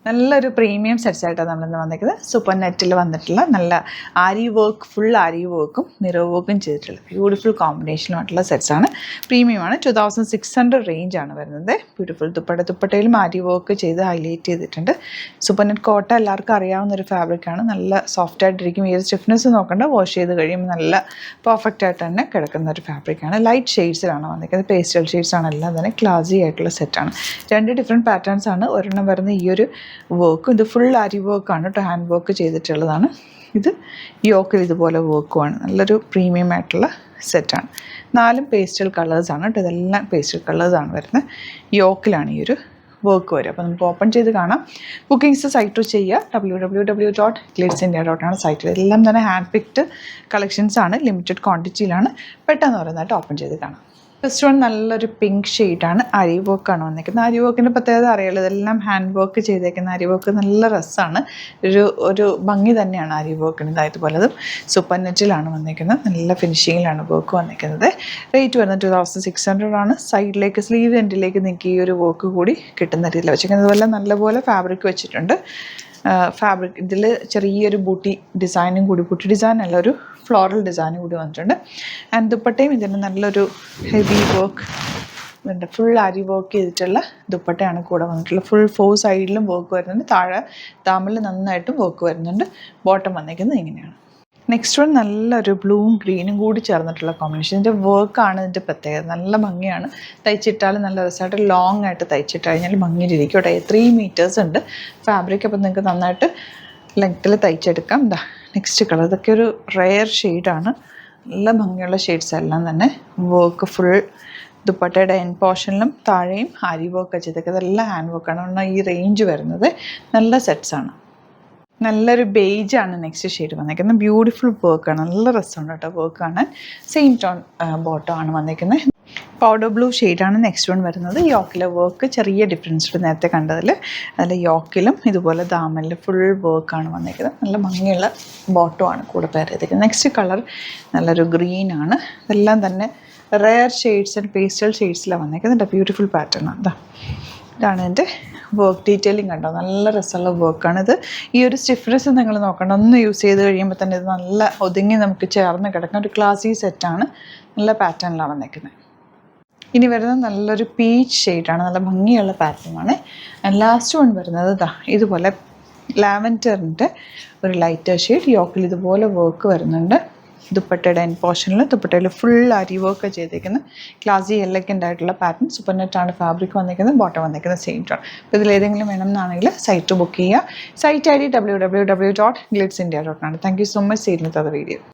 നല്ലൊരു premium sets ആയിട്ടാണ് നമ്മളിന്ന് വന്നിരിക്കുന്നത്. സൂപ്പർ നെറ്റിൽ വന്നിട്ടുള്ള നല്ല ആരി വർക്ക്, ഫുൾ ആരി വർക്കും മിറർ വർക്കും ചെയ്തിട്ടുള്ള ബ്യൂട്ടിഫുൾ കോമ്പിനേഷനുമായിട്ടുള്ള സെറ്റ്സാണ്. പ്രീമിയമാണ്. 2600 റേഞ്ചാണ് വരുന്നത്. ബ്യൂട്ടിഫുൾ ദുപ്പട്ടയിലും ആരി വർക്ക് ചെയ്ത് ഹൈലൈറ്റ് ചെയ്തിട്ടുണ്ട്. സൂപ്പർ നെറ്റ് കോട്ട എല്ലാവർക്കും അറിയാവുന്ന ഒരു ഫാബ്രിക്കാണ്. നല്ല സോഫ്റ്റ് ആയിട്ടിരിക്കും. ഈ ഒരു സ്റ്റിഫ്നെസ് നോക്കണ്ട, വാഷ് ചെയ്ത് കഴിയുമ്പോൾ നല്ല പെർഫെക്റ്റ് ആയിട്ട് തന്നെ കിടക്കുന്ന ഒരു ഫാബ്രിക്കാണ്. ലൈറ്റ് ഷെയ്ഡ്സിലാണ് വന്നിരിക്കുന്നത്. പേസ്റ്റൽ ഷെയ്ഡ്സാണ് എല്ലാം തന്നെ. ക്ലാസി ആയിട്ടുള്ള സെറ്റാണ്. 2 ഡിഫറെൻറ്റ് പാറ്റേൺസ് ആണ്. ഒരെണ്ണം വരുന്ന ഈ ഒരു വർക്ക്, ഇത് ഫുൾ അരി വർക്കാണ് കേട്ടോ, ഹാൻഡ് വർക്ക് ചെയ്തിട്ടുള്ളതാണ്. ഇത് യോക്കിൽ ഇതുപോലെ വർക്കുമാണ്. നല്ലൊരു പ്രീമിയം ആയിട്ടുള്ള സെറ്റാണ്. 4 പേസ്റ്റൽ കളേഴ്സാണ് കേട്ടോ. ഇതെല്ലാം പേസ്റ്റൽ കളേഴ്സാണ് വരുന്നത്. യോക്കിലാണ് ഈ ഒരു വർക്ക് വരും. അപ്പോൾ നമുക്ക് ഓപ്പൺ ചെയ്ത് കാണാം. ബുക്കിംഗ്സ് സൈറ്റ് ചെയ്യുക. www.glitzindia.com ആണ് സൈറ്റിൽ. എല്ലാം തന്നെ ഹാൻഡ് പിക്ഡ് കളക്ഷൻസാണ്. ലിമിറ്റഡ് ക്വാണ്ടിറ്റിയിലാണ്. പെട്ടെന്ന് പറയുന്നതായിട്ട് ഓപ്പൺ ചെയ്ത് കാണാം. ഫസ്റ്റ് വൺ നല്ലൊരു പിങ്ക് ഷെയ്ഡാണ്. അരി വർക്കാണ് വന്നിരിക്കുന്നത്. അരി വർക്കിൻ്റെ പ്രത്യേകത അറിയാലോ, ഇതെല്ലാം ഹാൻഡ് വർക്ക് ചെയ്തേക്കുന്ന അരി വർക്ക് നല്ല രസമാണ്. ഒരു ഭംഗി തന്നെയാണ് അരി വർക്കിന്. ഇതുപോലെ അതും സൂപ്പർ നെറ്റിലാണ് വന്നിരിക്കുന്നത്. നല്ല ഫിനിഷിങ്ങിലാണ് വർക്ക് വന്നിരിക്കുന്നത്. റേറ്റ് വരുന്നത് 2600 ആണ്. സൈഡിലേക്ക് സ്ലീവ് എൻഡിലേക്ക് നിങ്ങൾക്ക് ഈ ഒരു വർക്ക് കൂടി കിട്ടുന്ന രീതിയിൽ വെച്ചിരിക്കുന്നത്. അതുപോലെ നല്ലപോലെ ഫാബ്രിക് വെച്ചിട്ടുണ്ട്. ഫാബ്രിക് ഇതിൽ ചെറിയൊരു ബൂട്ടി ഡിസൈനും കൂടി, ബൂട്ടി ഡിസൈൻ അല്ല, ഒരു ഫ്ലോറൽ ഡിസൈനും കൂടി വന്നിട്ടുണ്ട്. ആൻഡ് ദുപ്പട്ടയും ഇതിന് നല്ലൊരു ഹെവി വർക്ക്, ഫുൾ അരി വർക്ക് ചെയ്തിട്ടുള്ള ദുപ്പട്ടയാണ് കൂടെ വന്നിട്ടുള്ളത്. ഫുൾ 4 സൈഡിലും വർക്ക് വരുന്നുണ്ട്. താഴെ താമിൽ നന്നായിട്ടും വർക്ക് വരുന്നുണ്ട്. ബോട്ടം വന്നിരിക്കുന്നത് ഇങ്ങനെയാണ്. നെക്സ്റ്റ് വൺ നല്ലൊരു ബ്ലൂവും ഗ്രീനും കൂടി ചേർന്നിട്ടുള്ള കോമ്പിനേഷൻ. ഇതിൻ്റെ വർക്കാണ് ഇതിൻ്റെ പ്രത്യേകത. നല്ല ഭംഗിയാണ്. തയ്ച്ചിട്ടാൽ നല്ല രസമായിട്ട് ലോങ് ആയിട്ട് തയ്ച്ചിട്ട് കഴിഞ്ഞാൽ ഭംഗിയിലിരിക്കും കേട്ടോ. 3 മീറ്റേഴ്സ് ഉണ്ട് ഫാബ്രിക്. അപ്പോൾ നിങ്ങൾക്ക് നന്നായിട്ട് ലെങ്ത്തിൽ തയ്ച്ചെടുക്കാം. എന്താ നെക്സ്റ്റ് കളർ, ഇതൊക്കെ ഒരു റെയർ ഷെയ്ഡാണ്. നല്ല ഭംഗിയുള്ള ഷെയ്ഡ്സ് എല്ലാം തന്നെ. വർക്ക് ഫുൾ ദുപ്പട്ടയുടെ എൻ പോർഷനിലും താഴെയും ആരി വർക്ക് ചെയ്തൊക്കെ ഇതെല്ലാം ഹാൻഡ് വർക്കാണ്. അതുകൊണ്ട് ഈ റേഞ്ച് വരുന്നത് നല്ല സെറ്റ്സാണ്. നല്ലൊരു ബേജാണ് നെക്സ്റ്റ് ഷെയ്ഡ് വന്നിരിക്കുന്നത്. ബ്യൂട്ടിഫുൾ വർക്കാണ്. നല്ല രസമുണ്ട് കേട്ടോ വർക്ക് കാണാൻ. സെയിം ടോൺ ബോട്ടം ആണ് വന്നിരിക്കുന്നത്. പൗഡർ ബ്ലൂ ഷെയ്ഡാണ് നെക്സ്റ്റ് വൺ വരുന്നത്. യോക്കിലെ വർക്ക് ചെറിയ ഡിഫറൻസ് ഉണ്ട് നേരത്തെ കണ്ടതിൽ. അതിൽ യോക്കിലും ഇതുപോലെ ദാമനിൽ ഫുൾ വർക്കാണ് വന്നിരിക്കുന്നത്. നല്ല ഭംഗിയുള്ള ബോട്ടമാണ് കൂടെ പെയർ ചെയ്തിരിക്കുന്നത്. നെക്സ്റ്റ് കളർ നല്ലൊരു ഗ്രീനാണ്. ഇതെല്ലാം തന്നെ റെയർ ഷെയ്ഡ്സ് ആൻഡ് പേസ്റ്റൽ ഷെയ്ഡ്സിലാണ് വന്നിരിക്കുന്നത്. ബ്യൂട്ടിഫുൾ പാറ്റേൺ ആണ്. ഇതാണ് എൻ്റെ വർക്ക് ഡീറ്റെയിലിംഗ് കണ്ടോ. നല്ല രസമുള്ള വർക്കാണിത്. ഈ ഒരു സ്റ്റിഫ്നെസ് നിങ്ങൾ നോക്കണം. ഒന്ന് യൂസ് ചെയ്ത് കഴിയുമ്പോൾ തന്നെ ഇത് നല്ല ഒതുങ്ങി നമുക്ക് ചേർന്ന് കിടക്കുന്ന ഒരു ക്ലാസി സെറ്റാണ്. നല്ല പാറ്റേണിലാണ് വന്നിരിക്കുന്നത്. ഇനി വരുന്നത് നല്ലൊരു പീച്ച് ഷെയ്ഡാണ്. നല്ല ഭംഗിയുള്ള പാറ്റേണാണ്. ലാസ്റ്റ് വൺ വരുന്നത് ഇതുപോലെ ലാവൻഡറിൻ്റെ ഒരു ലൈറ്റർ ഷെയ്ഡ്. യോക്കിൽ ഇതുപോലെ വർക്ക് വരുന്നുണ്ട്. ദുപ്പട്ടയുടെ എൻ പോർഷനിൽ ദുപ്പട്ടയിൽ ഫുൾ അരി വർക്ക് ചെയ്തേക്കുന്ന ക്ലാസി എലഗൻ്റ് ആയിട്ടുള്ള പാറ്റേൺ. സൂപ്പർ നെറ്റാണ് ഫാബ്രിക് വന്നിരിക്കുന്നത്. ബോട്ടം വന്നിരിക്കുന്നത് സെയിം ടോൺ. അപ്പോൾ ഇതിലേതെങ്കിലും വേണമെന്നാണെങ്കിൽ സൈറ്റ് ബുക്ക് ചെയ്യുക. സൈറ്റ് ID www.glitzindia.com ആണ്. Thank you so much. See you with other video.